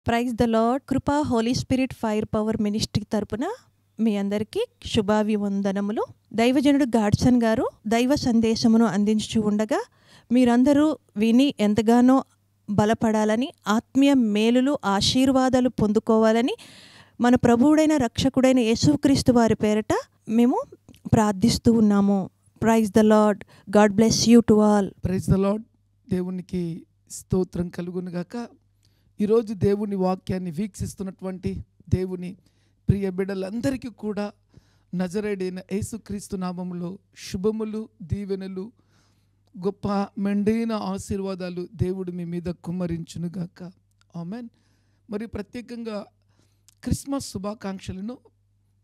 Praise the Lord. Krupa holy spirit fire power ministry తరపున మీ అందరికీ శుభాభివందనములు. దైవజనుడు గాడ్సన్ గారు దైవ సందేశమును అందించు ఉండగా మీరందరూ విని ఎంతగానో బలపడాలని, ఆత్మీయ మేలులు ఆశీర్వాదాలు పొందుకోవాలని మన ప్రభువుడైన రక్షకుడైన యేసుక్రీస్తు వారి పేరట మేము ప్రార్థిస్తూ ఉన్నాము. Praise the lord. God bless you to all. Praise the lord. దేవునికి స్తోత్రం కలుగును గాక. ఈరోజు దేవుని వాక్యాన్ని వీక్షిస్తున్నటువంటి దేవుని ప్రియ బిడ్డలందరికీ కూడా నజరేయుడైన యేసుక్రీస్తు నామములో శుభములు, దీవెనలు, గొప్ప మెండైన ఆశీర్వాదాలు దేవుడు మీ మీద కుమ్మరించునుగాక. ఆమెన్. మరి ప్రత్యేకంగా క్రిస్మస్ శుభాకాంక్షలను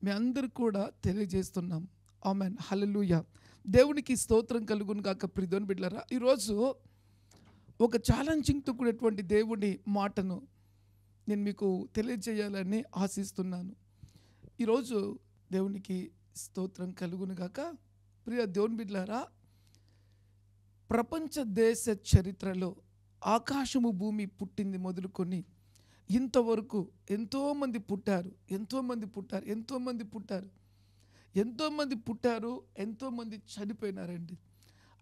మీ అందరూ కూడా తెలియజేస్తున్నాం. ఆమెన్. హల్లెలూయా. దేవునికి స్తోత్రం కలుగును గాక. ప్రియమైన బిడ్డలారా, ఈరోజు ఒక ఛాలెంజింగ్తో కూడినటువంటి దేవుని మాటను నేను మీకు తెలియజేయాలని ఆశిస్తున్నాను. ఈరోజు దేవునికి స్తోత్రం కలుగును గాక. ప్రియ దేవుని బిడ్డలారా, ప్రపంచ దేశ చరిత్రలో ఆకాశము భూమి పుట్టింది మొదలుకొని ఇంతవరకు ఎంతోమంది పుట్టారు, ఎంతోమంది చనిపోయినారండి.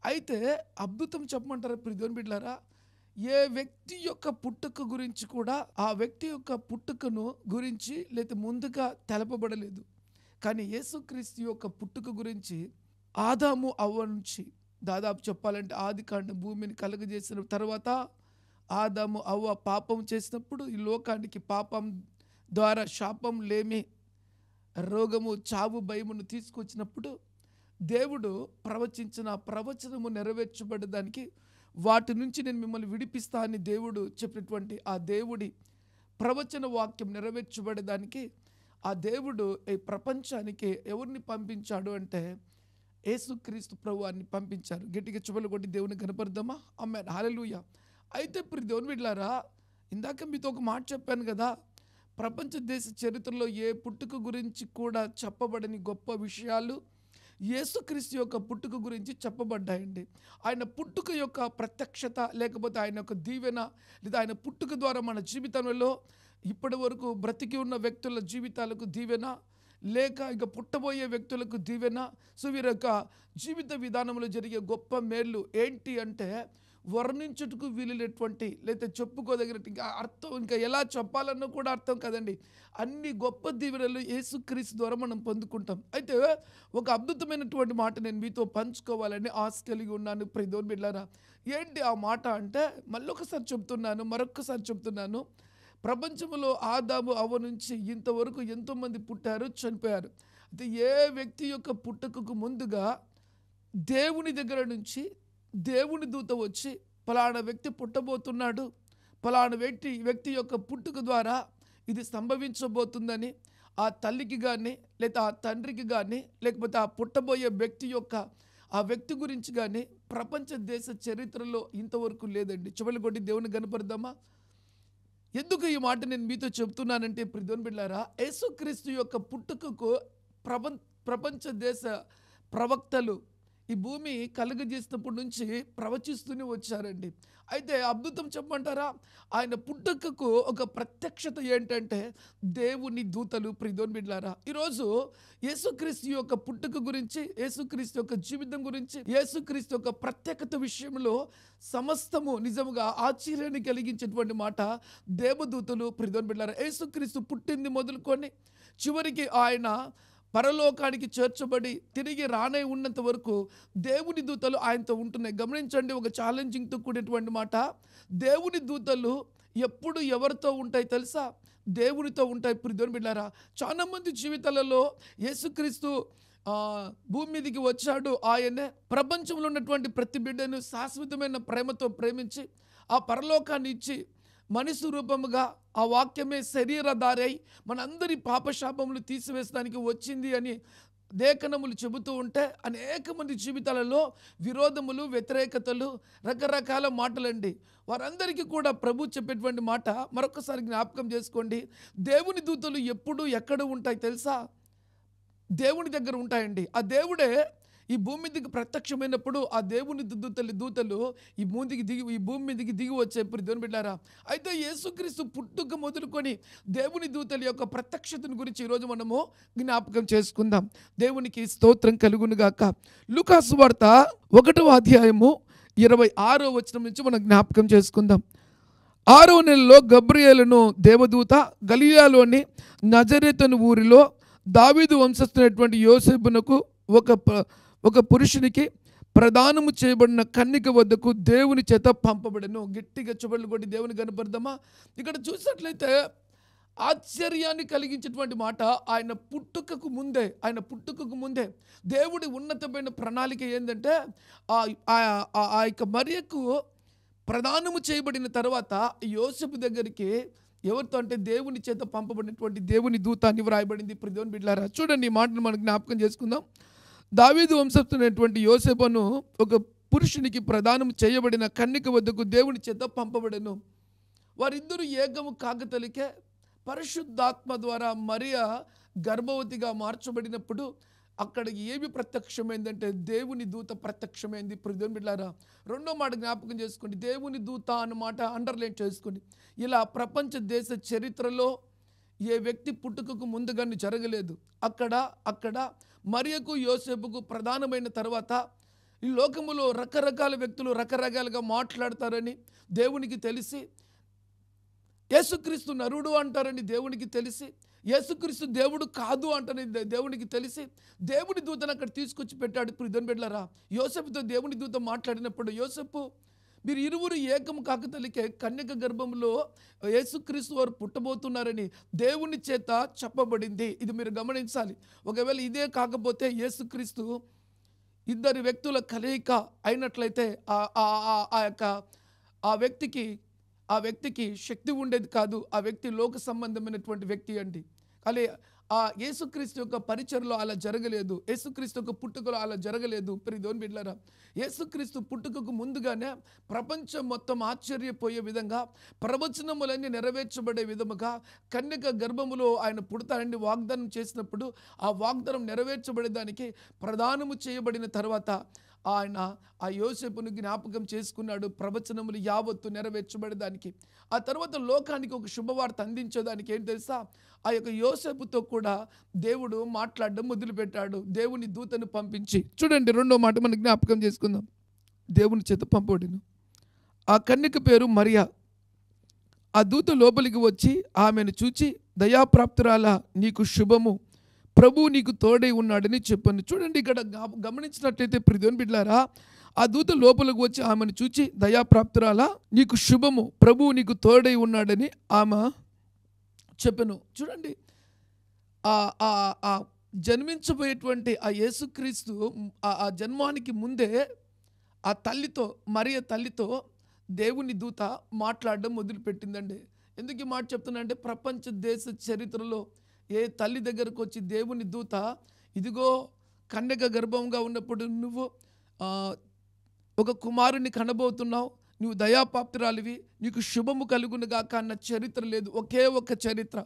అయితే అద్భుతం చెప్పమంటారా ప్రియమైన బిడ్డలారా, ఏ వ్యక్తి యొక్క పుట్టుక గురించి కూడా ఆ వ్యక్తి యొక్క పుట్టుకను గురించి లేదా ముందుగా తెలపబడలేదు. కానీ యేసుక్రీస్తు యొక్క పుట్టుక గురించి ఆదాము అవ్వ నుంచి దాదాపు చెప్పాలంటే ఆదికాండం భూమిని కలుగజేసిన తర్వాత ఆదాము అవ్వ పాపం చేసినప్పుడు ఈ లోకానికి పాపం ద్వారా శాపం, లేమి, రోగము, చావు, భయమును తీసుకొచ్చినప్పుడు దేవుడు ప్రవచించిన ప్రవచనము నెరవేర్చబడడానికి వాటి నుంచి నేను మిమ్మల్ని విడిపిస్తా అని దేవుడు చెప్పినటువంటి ఆ దేవుడి ప్రవచన వాక్యం నెరవేర్చబడడానికి ఆ దేవుడు ఈ ప్రపంచానికి ఎవరిని పంపించాడు అంటే యేసుక్రీస్తు ప్రభువాన్ని పంపించారు. గట్టిగా చుబలు కొట్టి దేవుని కనపడదామా? ఆమేన్. హల్లెలూయా. అయితే ప్రియ దేవుని బిడ్డలారా, ఇందాక మీతో ఒక మాట చెప్పాను కదా, ప్రపంచ దేశ చరిత్రలో ఏ పుట్టుక గురించి కూడా చెప్పబడని గొప్ప విషయాలు యేసుక్రీస్తు యొక్క పుట్టుక గురించి చెప్పబడ్డాయండి. ఆయన పుట్టుక యొక్క ప్రత్యక్షత, లేకపోతే ఆయన యొక్క దీవెన, లేదా ఆయన పుట్టుక ద్వారా మన జీవితంలో ఇప్పటి వరకు బ్రతికి ఉన్న వ్యక్తుల జీవితాలకు దీవెన, లేక ఇక పుట్టబోయే వ్యక్తులకు దీవెన. సో వీరి యొక్క జీవిత విధానంలో జరిగే గొప్ప మేళ్ళు ఏంటి అంటే వర్ణించుటకు వీలులేటువంటి, లేదా చెప్పుకోదగినట్టు ఇంకా అర్థం, ఇంకా ఎలా చెప్పాలన్నా కూడా అర్థం కదండి. అన్ని గొప్ప దీవెనలు యేసుక్రీస్తు ద్వారా మనం పొందుకుంటాం. అయితే ఒక అద్భుతమైనటువంటి మాట నేను మీతో పంచుకోవాలని ఆశ కలిగి ఉన్నాను. ప్రియమైన బిడ్డలారా, ఏంటి ఆ మాట అంటే మరొకసారి చెప్తున్నాను. ప్రపంచంలో ఆదాము అవ్వ నుంచి ఇంతవరకు ఎంతోమంది పుట్టారు, చనిపోయారు. అయితే ఏ వ్యక్తి యొక్క పుట్టుకకు ముందుగా దేవుని దగ్గర నుంచి దేవుని దూత వచ్చి ఫలానా వ్యక్తి పుట్టబోతున్నాడు, ఫలానా వ్యక్తి యొక్క పుట్టుక ద్వారా ఇది సంభవించబోతుందని ఆ తల్లికి కానీ, లేదా ఆ తండ్రికి కానీ, లేకపోతే ఆ పుట్టబోయే వ్యక్తి యొక్క ఆ వ్యక్తి గురించి కానీ ప్రపంచ దేశ చరిత్రలో ఇంతవరకు లేదండి. చెవులు కొట్టి దేవుని కనపడదామా? ఎందుకు ఈ మాట నేను మీతో చెప్తున్నానంటే ప్రియమైన బిడ్డలారా, యేసుక్రీస్తు యొక్క పుట్టుకకు ప్రపంచ దేశ ప్రవక్తలు ఈ భూమి కలుగజేసినప్పటి నుంచి ప్రవచిస్తూనే వచ్చారండి. అయితే అద్భుతం చెప్పమంటారా, ఆయన పుట్టుకకు ఒక ప్రత్యక్షత ఏంటంటే దేవుని దూతలు. ప్రియమైన బిడ్డలారా, ఈరోజు యేసుక్రీస్తు యొక్క పుట్టుక గురించి, యేసుక్రీస్తు యొక్క జీవితం గురించి, యేసుక్రీస్తు యొక్క ప్రత్యేకత విషయంలో సమస్తము నిజముగా ఆశ్చర్యాన్ని కలిగించేటువంటి మాట దేవదూతలు. ప్రియమైన బిడ్డలారా, యేసుక్రీస్తు పుట్టింది మొదలుకొని చివరికి ఆయన పరలోకానికి చేర్చబడి తిరిగి రానే ఉన్నంత వరకు దేవుని దూతలు ఆయనతో ఉంటున్నాయి. గమనించండి, ఒక ఛాలెంజింగ్తో కూడినటువంటి మాట. దేవుని దూతలు ఎప్పుడు ఎవరితో ఉంటాయి తెలుసా? దేవునితో ఉంటాయి. ప్రియమైన బిడ్డలారా, చాలా మంది జీవితాలలో యేసుక్రీస్తు భూమి మీదకి వచ్చాడు. ఆయనే ప్రపంచంలో ఉన్నటువంటి ప్రతి బిడ్డను శాశ్వతమైన ప్రేమతో ప్రేమించి ఆ పరలోకాన్ని ఇచ్చి మనిషి రూపముగా ఆ వాక్యమే శరీరధారై మనందరి పాపశాపములు తీసివేసడానికి వచ్చింది అని లేఖనములు చెబుతూ ఉంటే అనేక మంది జీవితాలలో విరోధములు, వ్యతిరేకతలు, రకరకాల మాటలండి. వారందరికీ కూడా ప్రభు చెప్పేటువంటి మాట మరొకసారి జ్ఞాపకం చేసుకోండి. దేవుని దూతలు ఎప్పుడు ఎక్కడ ఉంటాయి తెలుసా? దేవుని దగ్గర ఉంటాయండి. ఆ దేవుడే ఈ భూమి మీదకి ప్రత్యక్షమైనప్పుడు ఆ దేవుని దూతలు ఈ భూమి మీదకి దిగి వచ్చే దేవుని బిడ్డారా. అయితే యేసుక్రీస్తు పుట్టుక మొదలుకొని దేవుని దూతల యొక్క ప్రత్యక్షతను గురించి ఈరోజు మనము జ్ఞాపకం చేసుకుందాం. దేవునికి స్తోత్రం కలుగును గాక. లూకాసు వార్త 1వ అధ్యాయము 26వ వచనం నుంచి మనం జ్ఞాపకం చేసుకుందాం. 6వ నెలలో గబ్రియేలును దేవదూత గలిలయలోని నజరేతు ఊరిలో దావీదు వంశస్థునైనటువంటి యోసేపునకు ఒక పురుషునికి ప్రదానము చేయబడిన కన్యక వద్దకు దేవుని చేత పంపబడెను. గట్టిగా చుబళ్ళు కొట్టి దేవుని కనపడదామా? ఇక్కడ చూసినట్లయితే ఆశ్చర్యాన్ని కలిగించేటువంటి మాట, ఆయన పుట్టుకకు ముందే దేవుడి ఉన్నతమైన ప్రణాళిక ఏంటంటే ఆ యొక్క మరియకు ప్రదానము చేయబడిన తర్వాత యోసేపు దగ్గరికి ఎవరితో అంటే దేవుని చేత పంపబడినటువంటి దేవుని దూత అని వ్రాయబడింది. దేవుని బిడ్డలారా, చూడండి ఈ మాటను మనం జ్ఞాపకం చేసుకుందాం. దావీదు వంశస్థునైనటువంటి యోసేపును ఒక పురుషునికి ప్రదానం చేయబడిన కన్యక వద్దకు దేవుని చేత పంపబడెను. వారిద్దరూ ఏకము కాకతలికే పరిశుద్ధాత్మ ద్వారా మరియా గర్భవతిగా మార్చబడినప్పుడు అక్కడ ఏమి ప్రత్యక్షమైందంటే దేవుని దూత ప్రత్యక్షమైంది. దేవుని బిడ్డలారా, రెండో మాట జ్ఞాపకం చేసుకోండి. దేవుని దూత అన్నమాట అండర్లైన్ చేసుకోండి. ఇలా ప్రపంచ దేశ చరిత్రలో ఏ వ్యక్తి పుట్టుకకు ముందుగానే జరగలేదు. అక్కడ మరియకు యోసేపుకు ప్రధానమైన తర్వాత ఈ లోకములో రకరకాల వ్యక్తులు రకరకాలుగా మాట్లాడతారని దేవునికి తెలిసి, యేసుక్రీస్తు నరుడు అంటారని దేవునికి తెలిసి, యేసుక్రీస్తు దేవుడు కాదు అంటని దేవునికి తెలిసి దేవుని దూతను అక్కడ తీసుకొచ్చి పెట్టాడు. దేవుని బిడ్డలారా, యోసేపుతో దేవుని దూత మాట్లాడినప్పుడు, యోసేపు మీరు ఇరువురు ఏకము కాకతలికే కన్యక గర్భంలో యేసుక్రీస్తు వారు పుట్టబోతున్నారని దేవుని చేత చెప్పబడింది. ఇది మీరు గమనించాలి. ఒకవేళ ఇదే కాకపోతే యేసుక్రీస్తు ఇద్దరు వ్యక్తుల కలయిక అయినట్లయితే ఆ వ్యక్తికి శక్తి ఉండేది కాదు. ఆ వ్యక్తి లోక సంబంధమైనటువంటి వ్యక్తి అండి. కానీ ఆ యేసుక్రీస్తు యొక్క పరిచర్లో అలా జరగలేదు. యేసుక్రీస్తు యొక్క పుట్టుకలో అలా జరగలేదు. దేవుని బిడ్డలారా, యేసుక్రీస్తు పుట్టుకకు ముందుగానే ప్రపంచం మొత్తం ఆశ్చర్యపోయే విధంగా, ప్రవచనములన్నీ నెరవేర్చబడే విధముగా కన్యక గర్భములో ఆయన పుడతానని వాగ్దానం చేసినప్పుడు ఆ వాగ్దానం నెరవేర్చబడేదానికి ప్రదానము చేయబడిన తర్వాత ఆయన ఆ యోసేపును జ్ఞాపకం చేసుకున్నాడు. ప్రవచనములు యావత్తు నెరవేర్చబడేదానికి, ఆ తర్వాత లోకానికి ఒక శుభవార్త అందించేదానికి ఏం తెలుసా, ఆ యొక్క యోసేపుతో కూడా దేవుడు మాట్లాడడం మొదలుపెట్టాడు. దేవుని దూతను పంపించి, చూడండి రెండో మాట మనం జ్ఞాపకం చేసుకుందాం. దేవుని చేత పంపబడిను. ఆ కన్యక పేరు మరియా. ఆ దూత లోపలికి వచ్చి ఆమెను చూచి, దయాప్రాప్తురాలా, నీకు శుభము, ప్రభు నీకు తోడై ఉన్నాడని చెప్పాను. చూడండి ఇక్కడ గమనించినట్లయితే దేవుని బిడ్డలారా, ఆ దూత లోపలికి వచ్చి ఆమెను చూచి, దయాప్రాప్తురాలా, నీకు శుభము, ప్రభు నీకు తోడై ఉన్నాడని ఆమె చెప్పను. చూడండి, ఆ జన్మించబోయేటువంటి ఆ యేసుక్రీస్తు ఆ జన్మానికి ముందే ఆ తల్లితో, మరియ తల్లితో దేవుని దూత మాట్లాడడం మొదలుపెట్టిందండి. ఎందుకు ఈ మాట చెప్తున్నా అంటే, ప్రపంచ దేశ చరిత్రలో ఏ తల్లి దగ్గరకు వచ్చి దేవుని దూత, ఇదిగో కన్యక గర్భంగా ఉన్నప్పుడు నువ్వు ఒక కుమారుని కనబోతున్నావు, నువ్వు దయాపాప్తురాలివి, నీకు శుభము కలుగునుగాక అన్న చరిత్ర లేదు. ఒకే ఒక చరిత్ర.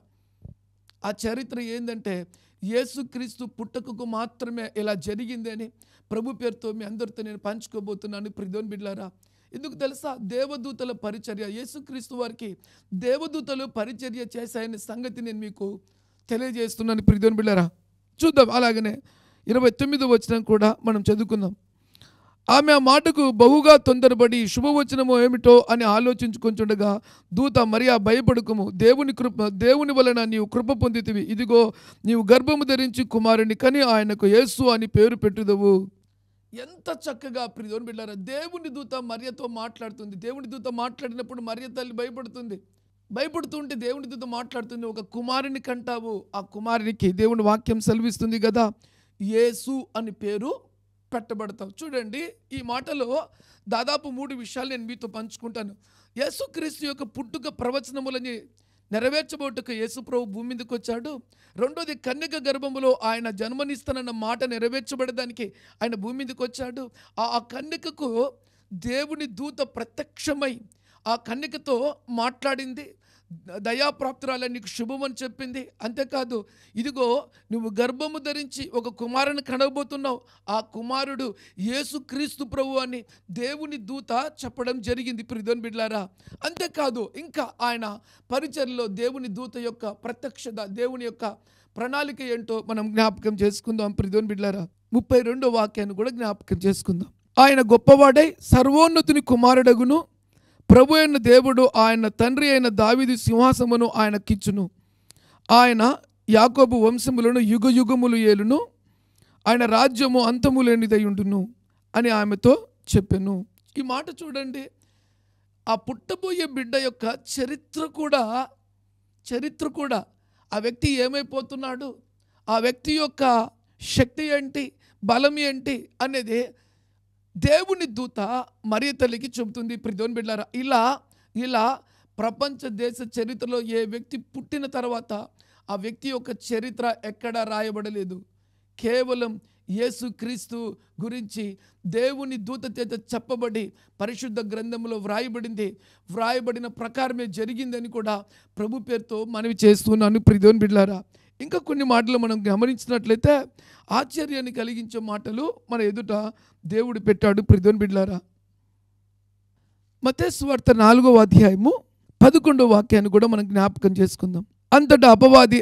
ఆ చరిత్ర ఏంటంటే, యేసుక్రీస్తు పుట్టుకకు మాత్రమే ఇలా జరిగింది అని ప్రభు పేరుతో మీ అందరితో నేను పంచుకోబోతున్నాను. దేవుని బిడ్డలారా, ఎందుకు తెలుసా, దేవదూతల పరిచర్య, యేసుక్రీస్తు వారికి దేవదూతలు పరిచర్య చేశాయనే సంగతి నేను మీకు తెలియజేస్తున్నాను. దేవుని బిడ్డలారా, చూద్దాం. అలాగనే 29వ వచనం కూడా మనం చదువుకుందాం. ఆమె ఆ మాటకు బహుగా తొందరపడి శుభవచనము ఏమిటో అని ఆలోచించుకొంచుండగా దూత, మరియా భయపడకుము, దేవుని వలన నీవు కృప పొందితివి, ఇదిగో నీవు గర్భము ధరించి కుమారుని కని ఆయనకు యేసు అని పేరు పెట్టుదవు. ఎంత చక్కగా దేవుని బిడ్డలారా, దేవుని దూత మరియతో మాట్లాడుతుంది. దేవుని దూత మాట్లాడినప్పుడు మరియ తల్లి భయపడుతుంటే దేవుని దూత మాట్లాడుతుంది, ఒక కుమారుని కంటావు, ఆ కుమారునికి దేవుని వాక్యం సెలవిస్తుంది కదా, యేసు అని పేరు పెట్టబడతావు. చూడండి, ఈ మాటలో దాదాపు 3 విషయాలు నేను మీతో పంచుకుంటాను. యేసుక్రీస్తు యొక్క పుట్టుక ప్రవచనములని నెరవేర్చబోటుకు యేసుప్రభు భూమి మీదకి వచ్చాడు. రెండోది, కన్యక గర్భములో ఆయన జన్మనిస్తానన్న మాట నెరవేర్చబడేదానికి ఆయన భూమి మీదకి వచ్చాడు. ఆ కన్యకకు దేవుని దూత ప్రత్యక్షమై ఆ కన్యకతో మాట్లాడింది. దయాప్రాప్తురాలే, నీకు శుభమని చెప్పింది. అంతేకాదు, ఇదిగో నువ్వు గర్భము ధరించి ఒక కుమారుని కనబోతున్నావు, ఆ కుమారుడు యేసుక్రీస్తు ప్రభు అని దేవుని దూత చెప్పడం జరిగింది ప్రియదేవుని బిడ్డలారా. అంతేకాదు, ఇంకా ఆయన పరిచర్యలో దేవుని దూత యొక్క ప్రత్యక్షత, దేవుని యొక్క ప్రణాళిక ఏంటో మనం జ్ఞాపకం చేసుకుందాం ప్రియదేవుని బిడ్డలారా. 32వ వాక్యాన్ని కూడా జ్ఞాపకం చేసుకుందాం. ఆయన గొప్పవాడై సర్వోన్నతుని కుమారుడగును, ప్రభు అయిన దేవుడు ఆయన తండ్రి అయిన దావీదు సింహాసమును ఆయనకిచ్చును. ఆయన యాకోబు వంశములను యుగయుగములు ఏలును, ఆయన రాజ్యము అంతము లేనిదయుండును అని ఆమెతో చెప్పెను. ఈ మాట చూడండి, ఆ పుట్టబోయే బిడ్డ యొక్క చరిత్ర కూడా ఆ వ్యక్తి ఏమైపోతున్నాడు, ఆ వ్యక్తి యొక్క శక్తి ఏంటి, బలం ఏంటి అనేది దేవుని దూత మరియ తల్లికి చెబుతుంది ప్రియదేవుని బిడ్డలారా. ఇలా ప్రపంచ దేశ చరిత్రలో ఏ వ్యక్తి పుట్టిన తర్వాత ఆ వ్యక్తి యొక్క చరిత్ర ఎక్కడా రాయబడలేదు. కేవలం యేసుక్రీస్తు గురించి దేవుని దూత చేత చెప్పబడి పరిశుద్ధ గ్రంథంలో వ్రాయబడిన ప్రకారమే జరిగిందని కూడా ప్రభు పేరుతో మనవి చేస్తున్నాను ప్రియదేవుని బిడ్డలారా. ఇంకా కొన్ని మాటలు మనం గమనించినట్లయితే ఆశ్చర్యాన్ని కలిగించే మాటలు మన ఎదుట దేవుడు పెట్టాడు ప్రియదేవుని బిడ్డలారా. మత్తయి సువార్త 4వ అధ్యాయము 11వ వాక్యాన్ని కూడా మనం జ్ఞాపకం చేసుకుందాం. అంతటా అపవాది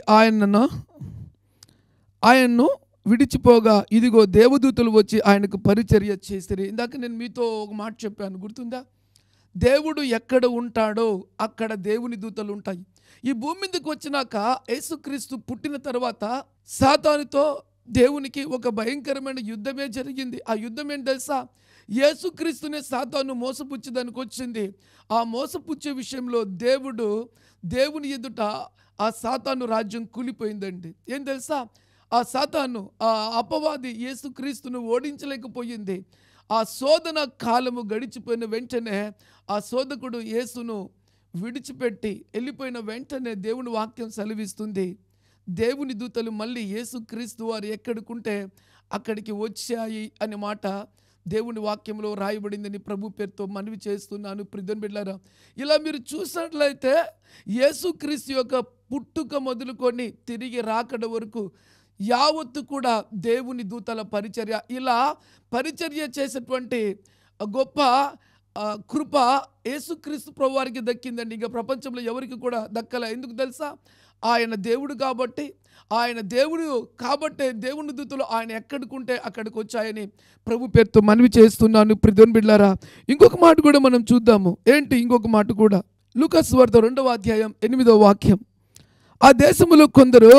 ఆయన్ను విడిచిపోగా ఇదిగో దేవదూతలు వచ్చి ఆయనకు పరిచర్య చేసిరి. ఇందాక నేను మీతో ఒక మాట చెప్పాను, గుర్తుందా? దేవుడు ఎక్కడ ఉంటాడో అక్కడ దేవుని దూతలు ఉంటాయి. ఈ భూమి మీదకి వచ్చినాక యేసుక్రీస్తు పుట్టిన తర్వాత సాతానుతో దేవునికి ఒక భయంకరమైన యుద్ధమే జరిగింది. ఆ యుద్ధం ఏంటి తెలుసా? యేసుక్రీస్తునే సాతాను మోసపుచ్చేదానికి వచ్చింది. ఆ మోసపుచ్చే విషయంలో దేవుని ఎదుట ఆ సాతాను రాజ్యం కూలిపోయిందండి. ఏం తెలుసా? ఆ సాతాను, ఆ అపవాది యేసుక్రీస్తును ఓడించలేకపోయింది. ఆ శోధన కాలము గడిచిపోయిన వెంటనే ఆ శోధకుడు యేసును విడిచిపెట్టి వెళ్ళిపోయిన వెంటనే దేవుని వాక్యం సెలవిస్తుంది, దేవుని దూతలు మళ్ళీ యేసుక్రీస్తు వారు ఎక్కడికుంటే అక్కడికి వచ్చాయి అనే మాట దేవుని వాక్యంలో రాయబడిందని ప్రభు పేరుతో మనవి చేస్తున్నాను ప్రియదేవుని బిడ్డలారా. ఇలా మీరు చూసినట్లయితే యేసుక్రీస్తు యొక్క పుట్టుక మొదలుకొని తిరిగి రాకడ వరకు యావత్తు కూడా దేవుని దూతల పరిచర్య. ఇలా పరిచర్య చేసేటువంటి గొప్ప కృప యేసుక్రీస్తు ప్రభు వారికి దక్కిందండి. ఇంకా ప్రపంచంలో ఎవరికి కూడా దక్కలే. ఎందుకు తెలుసా? ఆయన దేవుడు కాబట్టే దేవుని దూతలు ఆయన ఎక్కడికుంటే అక్కడికి వచ్చాయని ప్రభు పేరుతో మనవి చేస్తున్నాను ప్రియదేవుని బిడ్డలారా. ఇంకొక మాట కూడా మనం చూద్దాము. ఏంటి ఇంకొక మాట కూడా? లూకా సువార్త 2వ అధ్యాయం 8వ వాక్యం. ఆ దేశంలో కొందరు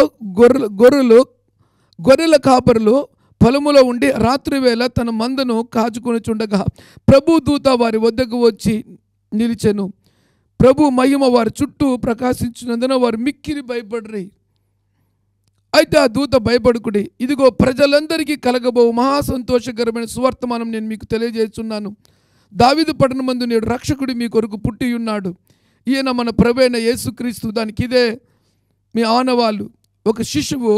గొర్రెల కాపరులు పొలములో ఉండి రాత్రి వేళ తన మందను కాచుకొని చుండగా ప్రభు దూత వారి వద్దకు వచ్చి నిలిచెను. ప్రభు మహిమ వారి చుట్టూ ప్రకాశించినందున వారు మిక్కిలి భయపడ్రి. అయితే ఆ దూత భయపడుకుడి, ఇదిగో ప్రజలందరికీ కలగబో మహా సంతోషకరమైన సువర్తమానం నేను మీకు తెలియజేస్తున్నాను. దావీదు పట్టణమందు నేడు రక్షకుడు మీ కొరకు పుట్టి ఉన్నాడు. ఈయన మన ప్రభువైన యేసుక్రీస్తు. దానికి ఇదే మీ ఆనవాళ్ళు. ఒక శిశువు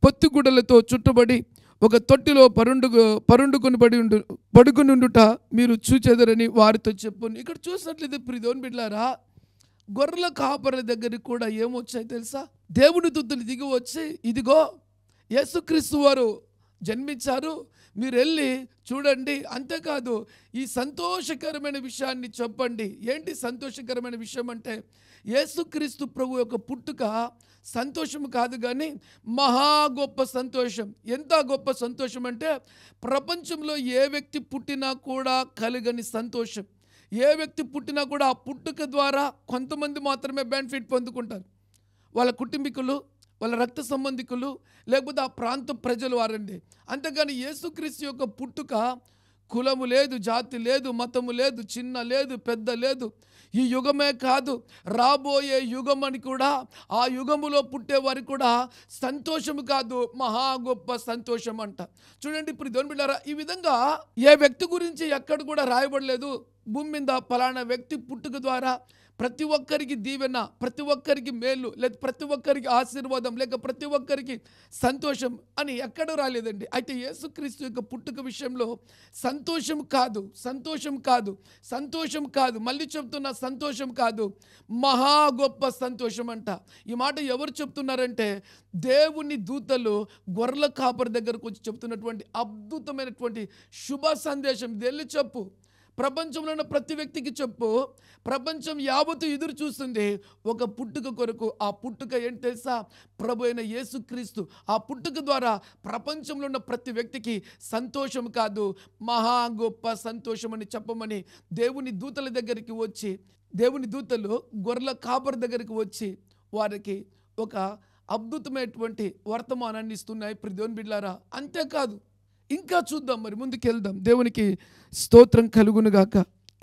పొత్తిగుడ్డలతో చుట్టబడి ఒక తొట్టిలో పడుకునుండుట మీరు చూచెదరని వారితో చెప్పును. ఇక్కడ చూసినట్లయితే ప్రియదేవుని బిడ్డలారా, గొర్రెల కాపరుల దగ్గరికి కూడా ఏమొచ్చాయి తెలుసా? దేవుని దూతలు దిగి వచ్చి, ఇదిగో యేసుక్రీస్తు వారు జన్మించారు, మీరు వెళ్ళి చూడండి. అంతేకాదు ఈ సంతోషకరమైన విషయాన్ని చెప్పండి. ఏంటి సంతోషకరమైన విషయం అంటే, యేసుక్రీస్తు ప్రభు యొక్క పుట్టుక సంతోషం కాదు కానీ మహా గొప్ప సంతోషం. ఎంత గొప్ప సంతోషం అంటే ప్రపంచంలో ఏ వ్యక్తి పుట్టినా కూడా కలగని సంతోషం. ఏ వ్యక్తి పుట్టినా కూడా ఆ పుట్టుక ద్వారా కొంతమంది మాత్రమే బెనిఫిట్ పొందుకుంటారు. వాళ్ళ కుటుంబీకులు, వాళ్ళ రక్త సంబంధికులు, లేకపోతే ఆ ప్రాంత ప్రజలు వారండి. అంతేగాని యేసుక్రీస్తు యొక్క పుట్టుక కులము లేదు, జాతి లేదు, మతము లేదు, చిన్న లేదు, పెద్ద లేదు. ఈ యుగమే కాదు, రాబోయే యుగం అని కూడా, ఆ యుగములో పుట్టే వారికి కూడా సంతోషము కాదు, మహా గొప్ప సంతోషం అంట. చూడండి ఇప్పుడు దేవుని బిడ్డలారా, ఈ విధంగా ఏ వ్యక్తి గురించి ఎక్కడ కూడా రాయబడలేదు. భూమి మీద పలానా వ్యక్తి పుట్టుక ద్వారా ప్రతి ఒక్కరికి దీవెన, ప్రతి ఒక్కరికి మేలు, లేక ప్రతి ఒక్కరికి ఆశీర్వాదం, లేక ప్రతి ఒక్కరికి సంతోషం అని ఎక్కడ రాలేదండి. అయితే యేసుక్రీస్తు యొక్క పుట్టుక విషయంలో సంతోషం కాదు, మళ్ళీ చెప్తున్నా, సంతోషం కాదు, మహా గొప్ప సంతోషం అంట. ఈ మాట ఎవరు చెప్తున్నారంటే దేవుని దూతలు గొర్రెల కాపరి దగ్గరకు వచ్చి చెప్తున్నటువంటి అద్భుతమైనటువంటి శుభ సందేశం. వెళ్ళి చెప్పు, ప్రపంచంలో ఉన్న ప్రతి వ్యక్తికి చెప్పు, ప్రపంచం యావత్తు ఎదురు చూస్తుంది ఒక పుట్టుక కొరకు. ఆ పుట్టుక ఏంటి తెలుసా? ప్రభు అయిన యేసుక్రీస్తు. ఆ పుట్టుక ద్వారా ప్రపంచంలో ఉన్న ప్రతి వ్యక్తికి సంతోషం కాదు, మహా గొప్ప సంతోషం అని చెప్పమని దేవుని దూతల దగ్గరికి వచ్చి, దేవుని దూతలు గొర్రెల కాపరి దగ్గరికి వచ్చి వారికి ఒక అద్భుతమైనటువంటి వర్తమానాన్ని ఇస్తున్నాయి ప్రియమైన బిడ్డలారా. అంతేకాదు, ఇంకా చూద్దాం, మరి ముందుకెళ్దాం. దేవునికి స్తోత్రం కలుగునుగాక.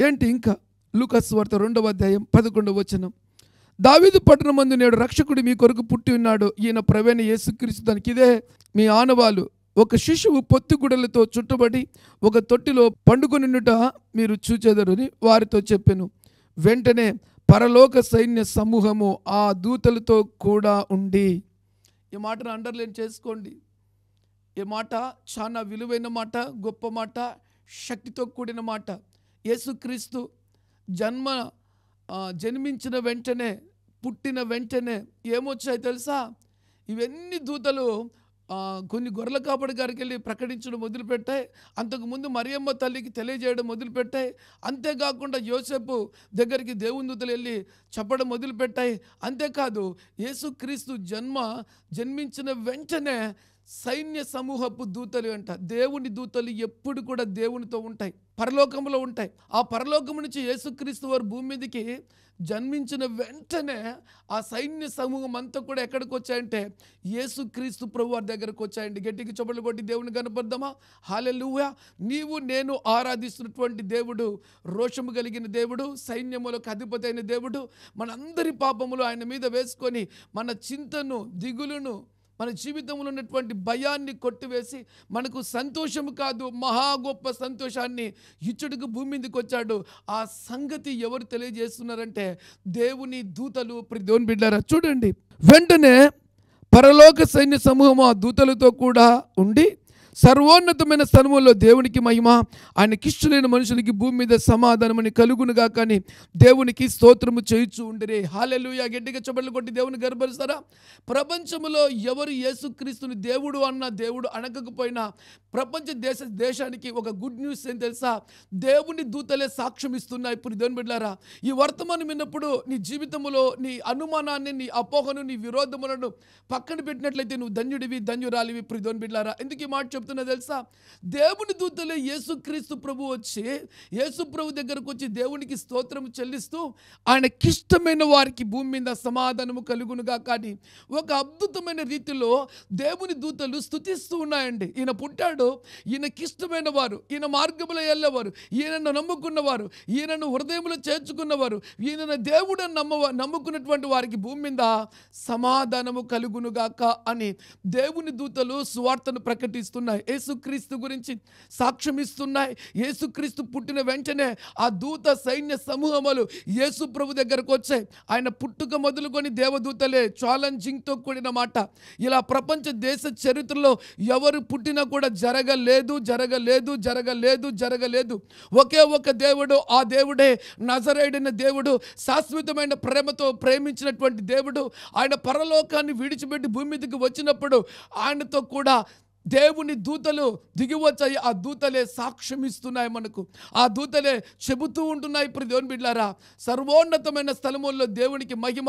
ఏంటి ఇంకా? లూకా సువార్త 2వ అధ్యాయం 11వ వచనం. దావీదు పట్టణమందు నేడు రక్షకుడు మీ కొరకు పుట్టి ఉన్నాడు, ఈయన ప్రభువైన యేసుక్రీస్తు. దానికి ఇదే మీ ఆనవాలు. ఒక శిశువు పొత్తిగుడలతో చుట్టబడి ఒక తొట్టిలో పండుకొనుట మీరు చూచెదరని వారితో చెప్పెను. వెంటనే పరలోక సైన్య సమూహము ఆ దూతలతో కూడా ఉండి. ఈ మాటను అండర్లైన్ చేసుకోండి. ఈ మాట చాలా విలువైన మాట, గొప్ప మాట, శక్తితో కూడిన మాట. యేసుక్రీస్తు జన్మించిన వెంటనే, పుట్టిన వెంటనే ఏమొచ్చాయి తెలుసా? ఇవన్నీ దూతలు కొన్ని గొర్రెల కాపరి గారికి వెళ్ళి ప్రకటించడం మొదలుపెట్టాయి. అంతకుముందు మరియమ్మ తల్లికి తెలియజేయడం మొదలుపెట్టాయి. అంతేకాకుండా యోసేపు దగ్గరికి దేవుని దూతలు వెళ్ళి చెప్పడం మొదలుపెట్టాయి. అంతేకాదు, యేసుక్రీస్తు జన్మించిన వెంటనే సైన్య సమూహపు దూతలు అంట. దేవుని దూతలు ఎప్పుడు కూడా దేవునితో ఉంటాయి, పరలోకంలో ఉంటాయి. ఆ పరలోకం నుంచి యేసుక్రీస్తు వారు భూమి మీదకి జన్మించిన వెంటనే ఆ సైన్య సమూహం అంతా కూడా ఎక్కడికి వచ్చాయంటే యేసుక్రీస్తు ప్రభు వారి దగ్గరకు వచ్చాయండి. గట్టికి చప్పట్లు కొట్టి దేవుని కనపడదామా? హల్లెలూయా. నీవు నేను ఆరాధిస్తున్నటువంటి దేవుడు రోషము కలిగిన దేవుడు, సైన్యములకు అధిపతి అయిన దేవుడు. మనందరి పాపములు ఆయన మీద వేసుకొని మన చింతను, దిగులును, మన జీవితంలో ఉన్నటువంటి భయాన్ని కొట్టివేసి మనకు సంతోషం కాదు, మహా గొప్ప సంతోషాన్ని ఇచ్చుడుకు భూమి మీదకి వచ్చాడు. ఆ సంగతి ఎవరు తెలియజేస్తున్నారంటే దేవుని దూతలు. దేవుని బిడ్డారా, చూడండి, వెంటనే పరలోక సైన్య సమూహము ఆ దూతలతో కూడా ఉండి సర్వోన్నతమైన స్థలములో దేవునికి మహిమ, ఆయనకిష్టులైన మనుషులకి భూమి మీద సమాధానమని కలుగునుగా కానీ దేవునికి స్తోత్రము చేయుచు ఉండిరే. హల్లెలూయా. గట్టిగా చప్పట్లు కొట్టి దేవుని గర్భరిస్తారా? ప్రపంచంలో ఎవరు యేసుక్రీస్తుని దేవుడు అన్న, దేవుడు అనకపోయినా ప్రపంచ దేశానికి ఒక గుడ్ న్యూస్ ఏం తెలుసా? దేవుని దూతలే సాక్ష్యం ఇస్తున్నాయి. ఇప్పుడు దేవుని బిడ్డలారా, ఈ వర్తమానం విన్నప్పుడు నీ జీవితంలో నీ అనుమానాన్ని, నీ అపోహను, నీ విరోధములను పక్కన పెట్టినట్లయితే నువ్వు ధన్యుడివి, ధన్యురాలివి. ఇప్పుడు దేవుని బిడ్డలారా, ఎందుకు ఈ మాట చెప్తున్నా తెలుసా? దేవుని దూతలే యేసుక్రీస్తు ప్రభు వచ్చి, యేసు ప్రభు దగ్గరకు వచ్చి దేవునికి స్తోత్రం చెల్లిస్తూ ఆయనకిష్టమైన వారికి భూమి మీద సమాధానము కలుగునుగా కానీ ఒక అద్భుతమైన రీతిలో దేవుని దూతలు స్తుతిస్తూ ఉన్నాయండి. ఈయన పుట్టాడు, ఈయనకిష్టమైన వారు, ఈయన మార్గములో వెళ్ళేవారు, ఈయనను నమ్ముకున్నవారు, ఈయనను హృదయంలో చేర్చుకున్నవారు, ఈయన దేవుడని నమ్ముకున్నటువంటి వారికి భూమి మీద సమాధానము కలుగునుగాక అని దేవుని దూతలు సువార్తను ప్రకటిస్తున్నాయి. యేసుక్రీస్తు గురించి సాక్ష్యం ఇస్తున్నాయి. యేసుక్రీస్తు పుట్టిన వెంటనే ఆ దూత సైన్య సమూహములు యేసు ప్రభు దగ్గరకు వచ్చాయి. ఆయన పుట్టుక మొదలుకొని దేవదూతలే. ఛాలెంజింగ్తో కూడిన మాట. ఇలా ప్రపంచ దేశ చరిత్రలో ఎవరు పుట్టినా కూడా జరగలేదు. ఒకే ఒక దేవుడు, ఆ దేవుడే నజరేయుడైన దేవుడు, శాశ్వతమైన ప్రేమతో ప్రేమించినటువంటి దేవుడు. ఆయన పరలోకాన్ని విడిచిపెట్టి భూమి మీదకి వచ్చినప్పుడు ఆయనతో కూడా దేవుని దూతలు దిగి వచ్చాయి. ఆ దూతలే సాక్ష్యం ఇస్తున్నాయి మనకు, ఆ దూతలే చెబుతూ ఉంటున్నాయి. ఇప్పుడు దేవుని బిడ్డలారా, సర్వోన్నతమైన స్థలముల్లో దేవునికి మహిమ,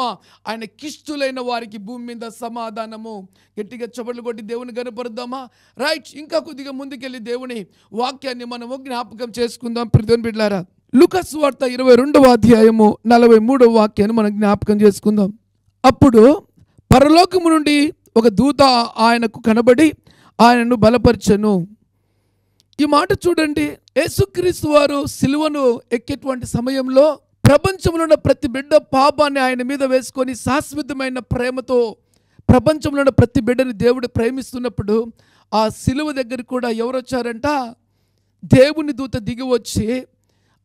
ఆయనకిష్టులైన వారికి భూమి మీద సమాధానము. గట్టిగా చప్పట్లు కొట్టి దేవుని కనపరుద్దామా? రైట్, ఇంకా కొద్దిగా ముందుకెళ్ళి దేవుని వాక్యాన్ని మనము జ్ఞాపకం చేసుకుందాం. ఇప్పుడు దేవుని బిడ్డలారా, లూకా సువార్త 22వ అధ్యాయము 43వ వాక్యాన్ని మనం జ్ఞాపకం చేసుకుందాం. అప్పుడు పరలోకము నుండి ఒక దూత ఆయనకు కనబడి ఆయనను బలపరచెను. ఈ మాట చూడండి. యేసుక్రీస్తు వారు సిలువను ఎక్కేటువంటి సమయంలో ప్రపంచంలో ఉన్న ప్రతి బిడ్డ పాపాన్ని ఆయన మీద వేసుకొని శాశ్వతమైన ప్రేమతో ప్రపంచంలో ఉన్న ప్రతి బిడ్డని దేవుడు ప్రేమిస్తున్నప్పుడు ఆ సిలువ దగ్గర కూడా ఎవరు వచ్చారంట? దేవుని దూత దిగి వచ్చి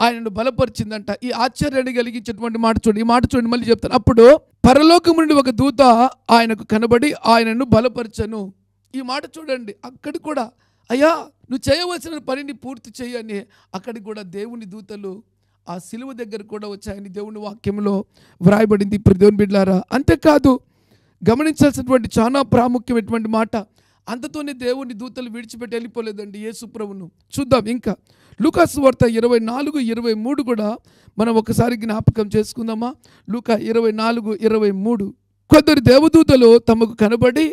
ఆయనను బలపరిచిందంట. ఈ ఆశ్చర్యాన్ని కలిగించేటువంటి మాట చూడండి. ఈ మాట చూడండి, మళ్ళీ చెప్తాను. అప్పుడు పరలోకం నుండి ఒక దూత ఆయనకు కనబడి ఆయనను బలపరచను. ఈ మాట చూడండి. అక్కడి కూడా అయ్యా నువ్వు చేయవలసిన పనిని పూర్తి చేయని అక్కడికి కూడా దేవుని దూతలు ఆ సిలువ దగ్గర కూడా వచ్చాయని దేవుని వాక్యంలో వ్రాయబడింది. దేవుని బిడ్డలారా, అంతేకాదు గమనించాల్సినటువంటి చాలా ప్రాముఖ్యమైనటువంటి మాట, అంతతోనే దేవుని దూతలు విడిచిపెట్టి వెళ్ళిపోలేదండి యేసు ప్రభును. చూద్దాం ఇంకా లూకా సువార్త 24:23 కూడా మనం ఒకసారి జ్ఞాపకం చేసుకుందామా. లూకా 24:23 కొందరు దేవదూతలు తమకు కనబడి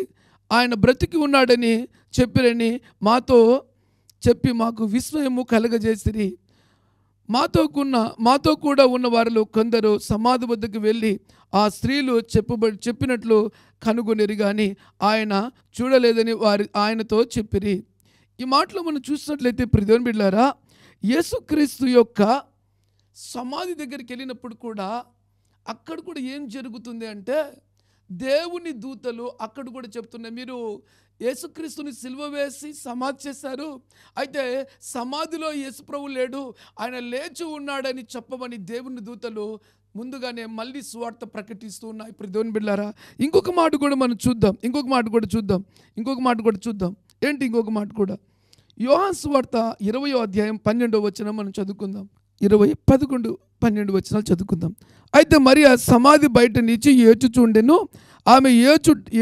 ఆయన బ్రతికి ఉన్నాడని చెప్పిరని మాతో చెప్పి మాకు విస్మయము కలగజేసిరి. మాతో కూడా ఉన్న వారిలో కొందరు సమాధి వద్దకు వెళ్ళి ఆ స్త్రీలు చెప్పినట్లు కనుగొనిరి కానీ ఆయన చూడలేదని ఆయనతో చెప్పిరి. ఈ మాటలో మనం చూసినట్లయితే దేవుని బిడ్డలారా, యేసుక్రీస్తు యొక్క సమాధి దగ్గరికి వెళ్ళినప్పుడు కూడా అక్కడ కూడా ఏం జరుగుతుంది అంటే దేవుని దూతలు అక్కడ కూడా చెప్తున్నాయి, మీరు యేసుక్రీస్తుని సిలువ వేసి సమాధి చేశారు, అయితే సమాధిలో యేసుప్రభు లేడు, ఆయన లేచి ఉన్నాడని చెప్పమని దేవుని దూతలు ముందుగానే మళ్ళీ సువార్త ప్రకటిస్తూ ఉన్నాయి. దేవుని బిడ్డలారా, ఇంకొక మాట కూడా మనం చూద్దాం. ఇంకొక మాట కూడా చూద్దాం. ఏంటి ఇంకొక మాట కూడా? యోహాను సువార్త 20వ అధ్యాయం 12వ వచనం మనం చదువుకుందాం. 11-12 వచనాలు చదువుకుందాం. అయితే మరియ సమాధి బయట నుంచి ఏడ్చుచుండెను. ఆమె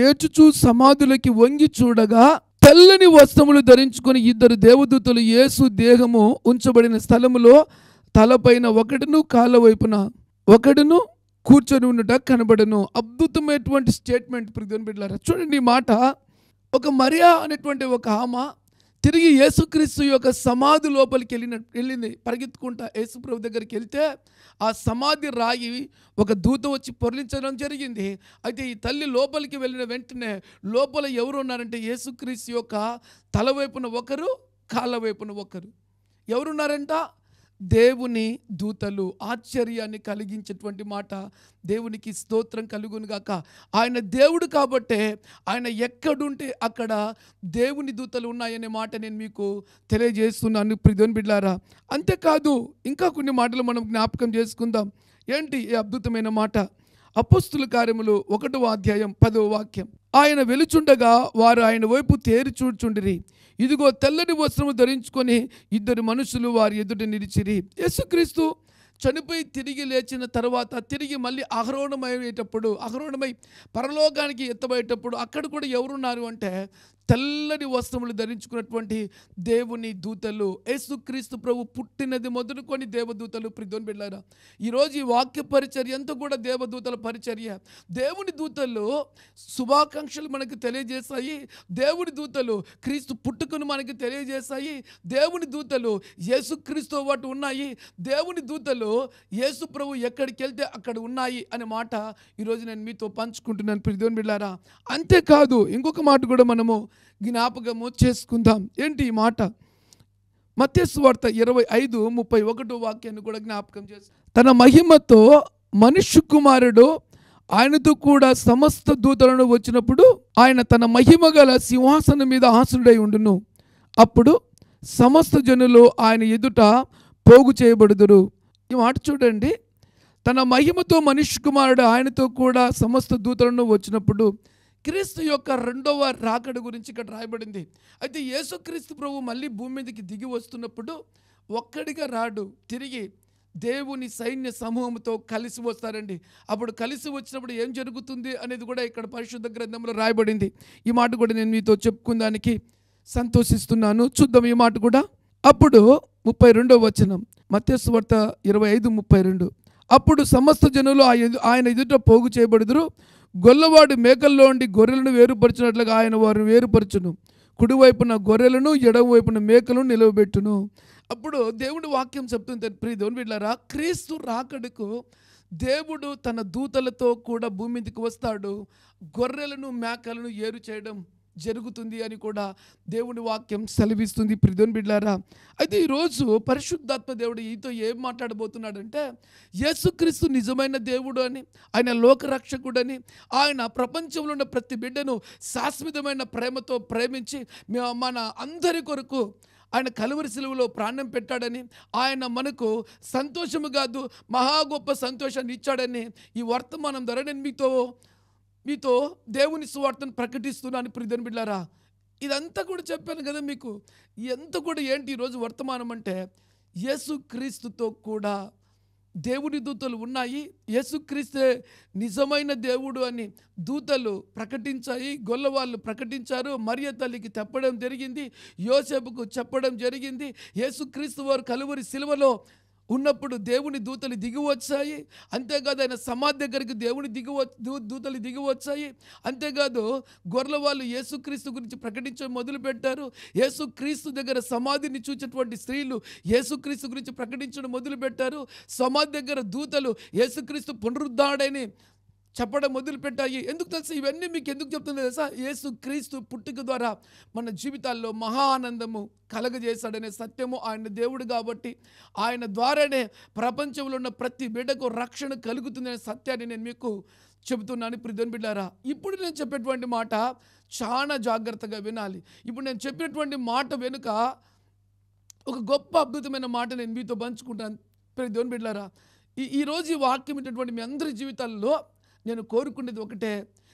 ఏడ్చుచూ సమాధులకి వంగి చూడగా తెల్లని వస్త్రములు ధరించుకొని ఇద్దరు దేవదూతలు యేసు దేహము ఉంచబడిన స్థలములో తలపైన ఒకడును కాళ్ళ వైపున ఒకడును కూర్చొని ఉన్నట కనబడను. అద్భుతమైనటువంటి స్టేట్మెంట్ దేవుని బిడ్డలారా. చూడండి, ఈ మాట ఒక మరియా అనేటువంటి ఒక ఆమె తిరిగి యేసుక్రీస్తు యొక్క సమాధి లోపలికి వెళ్ళింది పరిగెత్తుకుంటా. యేసుప్రభు దగ్గరికి వెళ్తే ఆ సమాధి రాయి ఒక దూత వచ్చి పొరలించడం జరిగింది. అయితే ఈ తల్లి లోపలికి వెళ్ళిన వెంటనే లోపల ఎవరు ఉన్నారంటే యేసుక్రీస్తు యొక్క తల వైపున ఒకరు, కాళ్ళ వైపున ఒకరు. ఎవరున్నారంట? దేవుని దూతలు. ఆశ్చర్యాన్ని కలిగించేటువంటి మాట. దేవునికి స్తోత్రం కలుగును గాక. ఆయన దేవుడు కాబట్టే ఆయన ఎక్కడుంటే అక్కడ దేవుని దూతలు ఉన్నాయనే మాట నేను మీకు తెలియజేస్తున్నాను దేవుని బిడ్డలారా. అంతేకాదు ఇంకా కొన్ని మాటలు మనం జ్ఞాపకం చేసుకుందాం. ఏంటి ఈ అద్భుతమైన మాట? అపోస్తుల కార్యములు 1వ అధ్యాయం 10వ వాక్యం. ఆయన వెలుచుండగా వారు ఆయన వైపు తేరి చూచుచుండిరి. ఇదిగో తెల్లని వస్త్రము ధరించుకొని ఇద్దరు మనుషులు వారి ఎదుట నిలిచిరి. యేసుక్రీస్తు చనిపోయి తిరిగి లేచిన తర్వాత తిరిగి మళ్ళీ ఆరోహణమై పరలోకానికి ఎత్తబోయేటప్పుడు అక్కడ కూడా ఎవరున్నారు అంటే తెల్లని వస్త్రములు ధరించుకున్నటువంటి దేవుని దూతలు. యేసుక్రీస్తు ప్రభు పుట్టినది మొదలుకొని దేవదూతలు. దేవుని బిడ్డలారా, ఈరోజు ఈ వాక్య పరిచర్య అంతా కూడా దేవదూతల పరిచర్య. దేవుని దూతలు శుభాకాంక్షలు మనకు తెలియజేస్తాయి. దేవుని దూతలు క్రీస్తు పుట్టుకను మనకి తెలియజేస్తాయి. దేవుని దూతలు యేసుక్రీస్తు వాటి ఉన్నాయి. దేవుని దూతలు యేసు ప్రభు ఎక్కడికి వెళ్తే అక్కడ ఉన్నాయి అనే మాట ఈరోజు నేను మీతో పంచుకుంటున్నాను దేవుని బిడ్డలారా. అంతేకాదు ఇంకొక మాట కూడా మనము జ్ఞాపకము చేసుకుందాం. ఏంటి ఈ మాట? మత్తయి సువార్త 25:31 వాక్యాన్ని కూడా జ్ఞాపకం చేసి, తన మహిమతో మనుష్య కుమారుడు ఆయనతో కూడా సమస్త దూతలను వచ్చినప్పుడు ఆయన తన మహిమ గల సింహాసనం మీద ఆసనుడై ఉండును. అప్పుడు సమస్త జనులు ఆయన ఎదుట పోగు చేయబడుదురు. ఈ మాట చూడండి. తన మహిమతో మనుష్య కుమారుడు ఆయనతో కూడా సమస్త దూతలను వచ్చినప్పుడు క్రీస్తు యొక్క రెండవ రాకడ గురించి ఇక్కడ రాయబడింది. అయితే యేసుక్రీస్తు ప్రభు మళ్ళీ భూమి మీదకి దిగి వస్తున్నప్పుడు ఒక్కడిగా రాడు, తిరిగి దేవుని సైన్య సమూహంతో కలిసి వస్తారండి. అప్పుడు కలిసి వచ్చినప్పుడు ఏం జరుగుతుంది అనేది కూడా ఇక్కడ పరిశుద్ధ గ్రంథంలో రాయబడింది. ఈ మాట కూడా నేను మీతో చెప్పుకుందానికి సంతోషిస్తున్నాను. చూద్దాం ఈ మాట కూడా. అప్పుడు 32వ వచనం, మత్తయి సువార్త 25:32. అప్పుడు సమస్త జనులు ఆయన ఎదుట పోగు చేయబడుదురు. గొల్లవాడు మేకల్లో ఉండి గొర్రెలను వేరుపరచినట్లుగా ఆయన వారిని వేరుపరచును. కుడివైపున గొర్రెలను ఎడమవైపున మేకలను నిలవబెట్టును. అప్పుడు దేవుడి వాక్యం చెప్తుంది దేవుని బిడ్డలారా, క్రీస్తు రాకడకు దేవుడు తన దూతలతో కూడా భూమి మీదకి వస్తాడు. గొర్రెలను మేకలను ఏరు చేయడం జరుగుతుంది అని కూడా దేవుని వాక్యం సెలవిస్తుంది దేవుని బిడ్డలారా. అయితే ఈరోజు పరిశుద్ధాత్మ దేవుడు ఈతో ఏం మాట్లాడబోతున్నాడంటే యేసుక్రీస్తు నిజమైన దేవుడు అని, ఆయన లోకరక్షకుడు అని, ఆయన ప్రపంచంలో ఉన్న ప్రతి బిడ్డను శాశ్వతమైన ప్రేమతో ప్రేమించి మన అందరి కొరకు ఆయన కలువరి సిలువలో ప్రాణం పెట్టాడని, ఆయన మనకు సంతోషము కాదు మహా గొప్ప సంతోషాన్ని ఇచ్చాడని ఈ వర్తమానం ద్వారా నేను మీతో దేవుని సువార్తను ప్రకటిస్తున్నాను ప్రియమైన బిడ్డలారా. ఇదంతా కూడా చెప్పాను కదా మీకు. ఎంత కూడా ఏంటి ఈరోజు వర్తమానం అంటే, యేసుక్రీస్తుతో కూడా దేవుని దూతలు ఉన్నాయి, యేసుక్రీస్తే నిజమైన దేవుడు అని దూతలు ప్రకటించాయి, గొల్లవాళ్ళు ప్రకటించారు, మరియ తల్లికి చెప్పడం జరిగింది, యోసేపుకు చెప్పడం జరిగింది. యేసుక్రీస్తు వారు కలువరి సిలువలో ఉన్నప్పుడు దేవుని దూతలు దిగి వచ్చాయి. అంతేకాదు ఆయన సమాధి దగ్గరికి దూతలు దిగి వచ్చాయి. అంతేకాదు గొర్రెల వాళ్ళు యేసుక్రీస్తు గురించి ప్రకటించడం మొదలుపెట్టారు. యేసుక్రీస్తు దగ్గర సమాధిని చూచేటువంటి స్త్రీలు యేసుక్రీస్తు గురించి ప్రకటించడం మొదలుపెట్టారు. సమాధి దగ్గర దూతలు యేసుక్రీస్తు పునరుద్ధాడని చెప్పడం మొదలుపెట్టాయి. ఎందుకు తెలుసా? ఇవన్నీ మీకు ఎందుకు చెప్తుంది తెలుసా? యేసుక్రీస్తు పుట్టుక ద్వారా మన జీవితాల్లో మహా ఆనందము కలగజేశాడనే సత్యము, ఆయన దేవుడు కాబట్టి ఆయన ద్వారానే ప్రపంచంలో ఉన్న ప్రతి బిడ్డకు రక్షణ కలుగుతుందనే సత్యాన్ని నేను మీకు చెబుతున్నాను ప్రియమైన బిడ్డలారా. ఇప్పుడు నేను చెప్పేటువంటి మాట చాలా జాగ్రత్తగా వినాలి. ఇప్పుడు నేను చెప్పినటువంటి మాట వెనుక ఒక గొప్ప అద్భుతమైన మాట నేను మీతో పంచుకుంటాను ప్రియమైన బిడ్డలారా. ఈరోజు ఈ వాక్యం ఇటువంటి మీ అందరి జీవితాల్లో నేను కోరుకునేది ఒకటే,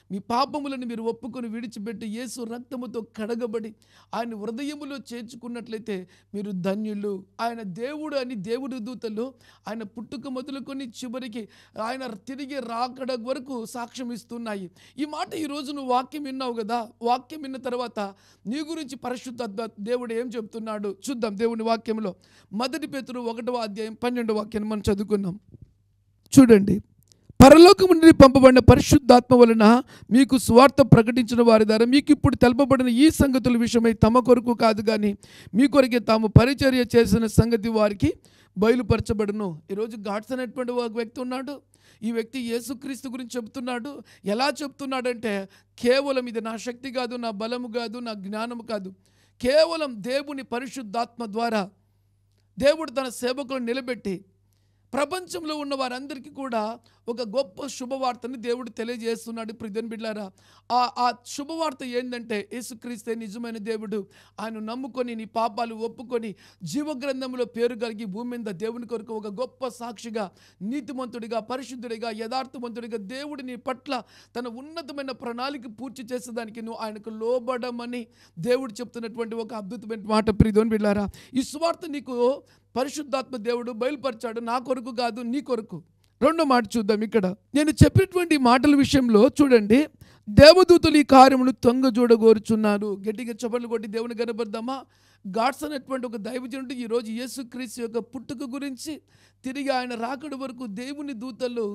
మీ పాపములను మీరు ఒప్పుకొని విడిచిపెట్టి యేసు రక్తముతో కడగబడి ఆయన హృదయములో చేర్చుకున్నట్లయితే మీరు ధన్యులు. ఆయన దేవుడు అని దేవుడి దూతలు ఆయన పుట్టుక మొదలుకొని చివరికి ఆయన తిరిగి రాకడ వరకు సాక్ష్యం ఇస్తున్నాయి. ఈ మాట ఈరోజు నువ్వు వాక్యం విన్నావు కదా. వాక్యం విన్న తర్వాత నీ గురించి పరిశుద్ధ దేవుడు ఏం చెప్తున్నాడు చూద్దాం. దేవుని వాక్యంలో 1 పేతురు 1వ అధ్యాయం 12వ వాక్యాన్ని మనం చదువుకున్నాం. చూడండి. పరలోకము నుండి పంపబడిన పరిశుద్ధాత్మ వలన మీకు సువార్త ప్రకటించిన వారి ద్వారా మీకు ఇప్పుడు తెలపబడిన ఈ సంగతుల విషయమై తమ కొరకు కాదు కానీ మీ కొరకే తాము పరిచర్య చేసిన సంగతి వారికి బయలుపరచబడును. ఈరోజు గాడ్స్ అనేటువంటి ఒక వ్యక్తి ఉన్నాడు. ఈ వ్యక్తి యేసుక్రీస్తు గురించి చెప్తున్నాడు. ఎలా చెప్తున్నాడంటే, కేవలం ఇది నా శక్తి కాదు, నా బలము కాదు, నా జ్ఞానము కాదు, కేవలం దేవుని పరిశుద్ధాత్మ ద్వారా దేవుడు తన సేవకులను నిలబెట్టి ప్రపంచంలో ఉన్న వారందరికీ కూడా ఒక గొప్ప శుభవార్తని దేవుడు తెలియజేస్తున్నాడు ప్రియమైన బిడ్డలారా. ఆ శుభవార్త ఏంటంటే, యేసుక్రీస్తే నిజమైన దేవుడు. ఆయన నమ్ముకొని నీ పాపాలు ఒప్పుకొని జీవగ్రంథంలో పేరు కలిగి భూమి మీద దేవుని కొరకు ఒక గొప్ప సాక్షిగా, నీతిమంతుడిగా, పరిశుద్ధుడిగా, యథార్థవంతుడిగా దేవుడు నీ పట్ల తన ఉన్నతమైన ప్రణాళిక పూర్తి చేసేదానికి నువ్వు ఆయనకు లోబడమని దేవుడు చెప్తున్నటువంటి ఒక అద్భుతమైన మాట ప్రియమైన బిడ్డలారా. ఈ సువార్త నీకు పరిశుద్ధాత్మ దేవుడు బయలుపరిచాడు, నా కొరకు కాదు, నీ కొరకు. రెండో మాట చూద్దాం. ఇక్కడ నేను చెప్పినటువంటి మాటల విషయంలో చూడండి, దేవదూతలు ఈ కార్యమును తొంగ చూడగోరుచున్నారు. గట్టిగా చప్పట్లు కొట్టి దేవుని కనబడదామా? గాడ్స్ అనేటువంటి ఒక దైవజనుడు ఈరోజు యేసుక్రీస్తు యొక్క పుట్టుక గురించి, తిరిగి ఆయన రాకడ వరకు దేవుని దూతలు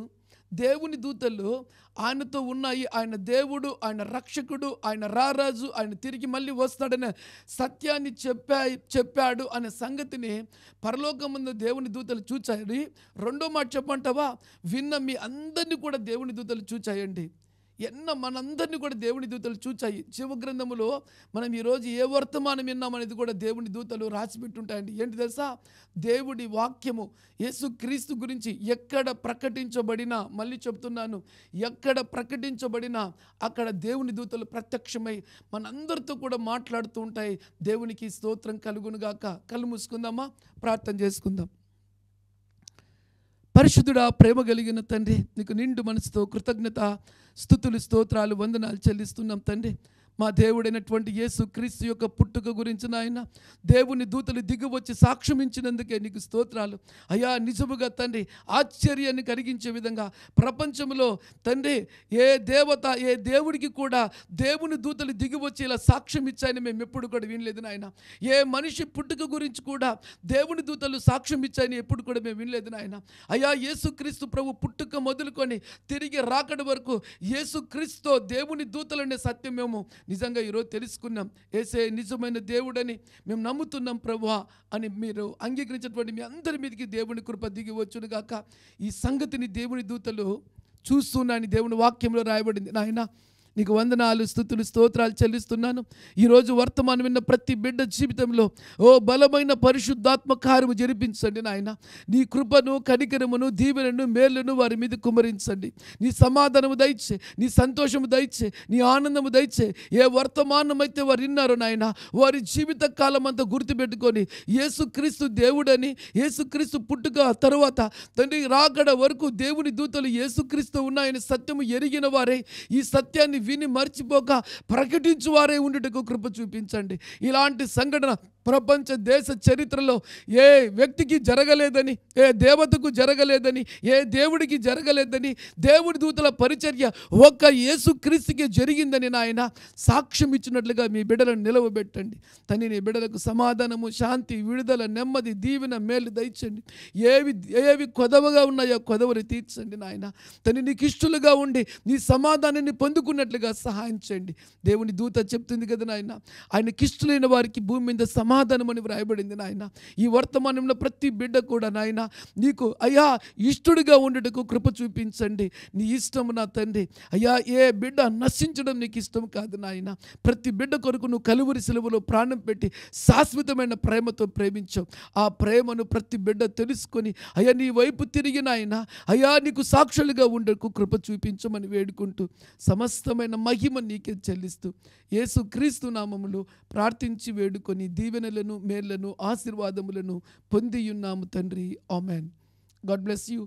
ఆయనతో ఉన్నాయి. ఆయన దేవుడు, ఆయన రక్షకుడు, ఆయన రారాజు, ఆయన తిరిగి మళ్ళీ వస్తాడనే సత్యాన్ని చెప్పాడు అనే సంగతిని పరలోకమందు దేవుని దూతలు చూచాయి. రెండో మాట చెప్పంటావా? విన్న మీ అందరినీ కూడా దేవుని దూతలు చూచాయండి. మనందరినీ కూడా దేవుని దూతలు చూచాయి. జీవగ్రంథములో మనం ఈరోజు ఏ వర్తమానం విన్నామనేది కూడా దేవుని దూతలు రాసిపెట్టుంటాయండి. ఏంటి తెలుసా? దేవుడి వాక్యము యేసుక్రీస్తు గురించి ఎక్కడ ప్రకటించబడినా, మళ్ళీ చెప్తున్నాను, ఎక్కడ ప్రకటించబడినా అక్కడ దేవుని దూతలు ప్రత్యక్షమై మనందరితో కూడా మాట్లాడుతూ ఉంటాయి. దేవునికి స్తోత్రం కలుగునుగాక. కళ్ళు మూసుకుందామా? ప్రార్థన చేసుకుందాం. పరిశుద్ధుడా, ప్రేమ కలిగిన తండ్రి, నీకు నిండు మనసుతో కృతజ్ఞత స్తుతులు స్తోత్రాలు వందనాలు చెల్లిస్తున్నాం తండ్రి. మా దేవుడైనటువంటి యేసుక్రీస్తు యొక్క పుట్టుక గురించి నాయన దేవుని దూతలు దిగి వచ్చి సాక్ష్యమించినందుకే నీకు స్తోత్రాలు అయ్యా. నిజముగా తండ్రి, ఆశ్చర్యాన్ని కలిగించే విధంగా ప్రపంచంలో తండ్రి ఏ దేవత, ఏ దేవుడికి కూడా దేవుని దూతలు దిగి వచ్చి ఇలా సాక్ష్యం ఇచ్చాయని మేము ఎప్పుడు కూడా వినలేదు నాయన. ఏ మనిషి పుట్టుక గురించి కూడా దేవుని దూతలు సాక్ష్యం ఇచ్చాయని ఎప్పుడు కూడా మేము వినలేదు నాయన. అయ్యా, యేసుక్రీస్తు ప్రభు పుట్టుక మొదలుకొని తిరిగి రాకడ వరకు యేసుక్రీస్తుతో దేవుని దూతలనే సత్యం మేము నిజంగా ఈరోజు తెలుసుకున్నాం. యేసే నిజమైన దేవుడని మేము నమ్ముతున్నాం ప్రభువా అని మీరు అంగీకరించినటువంటి మీ అందరి మీదకి దేవుని కృప దిగి వచ్చును గాక. ఈ సంగతిని దేవుని దూతలు చూస్తున్నాయని దేవుని వాక్యంలో రాయబడింది నాయన. నీకు వందనాలు, స్తుతులు, స్తోత్రాలు చెల్లిస్తున్నాను. ఈరోజు వర్తమానం విన్న ప్రతి బిడ్డ జీవితంలో బలమైన పరిశుద్ధాత్మ కార్యము జరిపించండి నాయన. నీ కృపను, కనికరమును, దీవెనను, మేలును వారి మీద కుమరించండి. నీ సమాధానము దయచే, నీ సంతోషము దయచే, నీ ఆనందము దయచే. ఏ వర్తమానం అయితే వారు విన్నారో నాయన, వారి జీవిత కాలం అంతా గుర్తుపెట్టుకొని యేసుక్రీస్తు దేవుడని, యేసుక్రీస్తు పుట్టుక తరువాత తండ్రి రాకడ వరకు దేవుని దూతలు యేసుక్రీస్తు ఉన్నాయని సత్యము ఎరిగిన వారే, ఈ సత్యాన్ని విని మర్చిపోక ప్రకటించు వారే ఉండుటకు కృప చూపించండి. ఇలాంటి సంఘటన ప్రపంచ దేశ చరిత్రలో ఏ వ్యక్తికి జరగలేదని, ఏ దేవతకు జరగలేదని, ఏ దేవుడికి జరగలేదని, దేవుడి దూతల పరిచర్య ఒక్క యేసుక్రీస్తుకే జరిగిందని నాయన సాక్ష్యం ఇచ్చినట్లుగా మీ బిడ్డలను నిలవబెట్టండి. తండ్రి, నీ బిడ్డలకు సమాధానము, శాంతి, విడుదల, నెమ్మది, దీవెన, మేలు దయచండి. ఏవి కొదవగా ఉన్నాయో కొదవని తీర్చండి నాయన. తండ్రి, నీకు ఇష్టలుగా ఉండి నీ సమాధానాన్ని పొందుకున్నట్లుగా సహాయం చేయండి. దేవుని దూత చెప్తుంది కదా నాయన, ఆయనకి ఇష్టలైన వారికి భూమి మీద సమాధానం అని వ్రాయబడింది నాయన. ఈ వర్తమానంలో ప్రతి బిడ్డ కూడా నాయన నీకు అయ్యా ఇష్టడుగా ఉండటకు కృప చూపించండి. నీ ఇష్టము నా తండ్రి. అయ్యా, ఏ బిడ్డ నశించడం నీకు ఇష్టం కాదు నాయన. ప్రతి బిడ్డ కొరకు నువ్వు కలువరి సిలువలో ప్రాణం పెట్టి శాశ్వతమైన ప్రేమతో ప్రేమించావు. ఆ ప్రేమను ప్రతి బిడ్డ తెలుసుకొని అయ్యా నీ వైపు తిరిగి నాయన అయ్యా నీకు సాక్షులుగా ఉండకు కృప చూపించమని వేడుకుంటూ సమస్తమైన మహిమ నీకే చెల్లిస్తూ యేసుక్రీస్తు నామములో ప్రార్థించి వేడుకొని దీవెనలను, మేళ్లను, ఆశీర్వాదములను పొందియున్నాము తండ్రి. ఆమెన్. God bless you.